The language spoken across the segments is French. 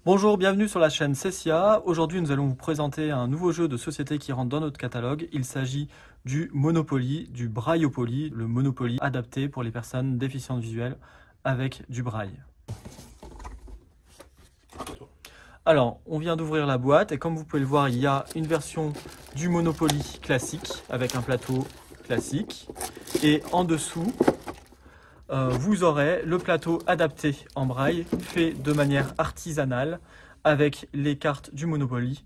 Bonjour, bienvenue sur la chaîne Cessia. Aujourd'hui, nous allons vous présenter un nouveau jeu de société qui rentre dans notre catalogue. Il s'agit du Monopoly, du Brailleopoly, le Monopoly adapté pour les personnes déficientes visuelles avec du braille. Alors, on vient d'ouvrir la boîte et comme vous pouvez le voir, il y a une version du Monopoly classique avec un plateau classique. Et en dessous, vous aurez le plateau adapté en braille, fait de manière artisanale, avec les cartes du Monopoly,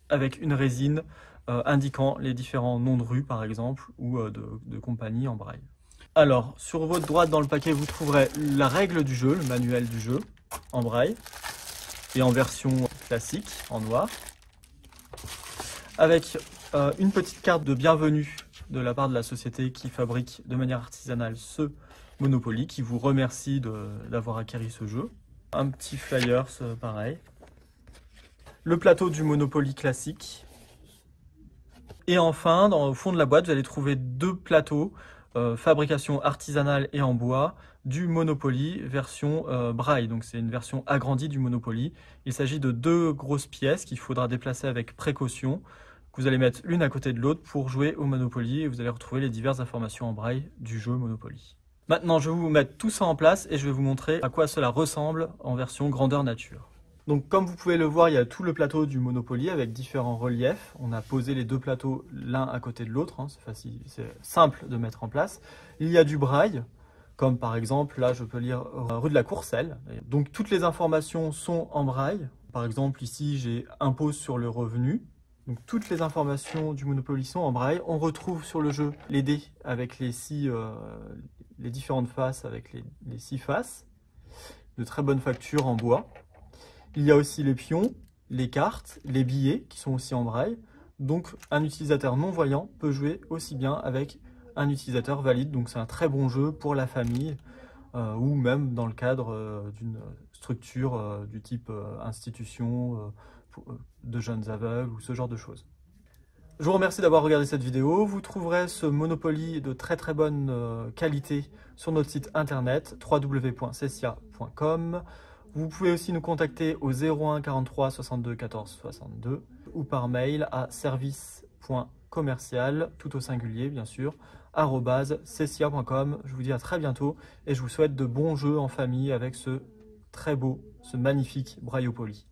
avec une résine indiquant les différents noms de rues par exemple, ou de compagnies en braille. Alors, sur votre droite dans le paquet, vous trouverez la règle du jeu, le manuel du jeu, en braille, et en version classique, en noir, avec une petite carte de bienvenue de la part de la société qui fabrique de manière artisanale ce Monopoly, qui vous remercie d'avoir acquis ce jeu. Un petit flyer, pareil. Le plateau du Monopoly classique. Et enfin, au fond de la boîte, vous allez trouver deux plateaux, fabrication artisanale et en bois, du Monopoly version braille. Donc c'est une version agrandie du Monopoly. Il s'agit de deux grosses pièces qu'il faudra déplacer avec précaution, que vous allez mettre l'une à côté de l'autre pour jouer au Monopoly et vous allez retrouver les diverses informations en braille du jeu Monopoly. Maintenant, je vais vous mettre tout ça en place et je vais vous montrer à quoi cela ressemble en version grandeur nature. Donc, comme vous pouvez le voir, il y a tout le plateau du Monopoly avec différents reliefs. On a posé les deux plateaux l'un à côté de l'autre, hein, c'est facile, c'est simple de mettre en place. Il y a du braille, comme par exemple, là je peux lire rue de la Courcelle. Donc, toutes les informations sont en braille. Par exemple, ici j'ai impôt sur le revenu. Donc, toutes les informations du Monopoly sont en braille. On retrouve sur le jeu les dés avec les différentes faces avec les 6 faces, de très bonne facture en bois. Il y a aussi les pions, les cartes, les billets qui sont aussi en braille. Donc un utilisateur non-voyant peut jouer aussi bien avec un utilisateur valide. Donc c'est un très bon jeu pour la famille ou même dans le cadre d'une structure du type institution de jeunes aveugles ou ce genre de choses. Je vous remercie d'avoir regardé cette vidéo. Vous trouverez ce Monopoly de très bonne qualité sur notre site internet www.cessia.com. Vous pouvez aussi nous contacter au 01 43 62 14 62 ou par mail à service.commercial, tout au singulier bien sûr, @cessia.com. Je vous dis à très bientôt et je vous souhaite de bons jeux en famille avec ce magnifique Brailleopoly.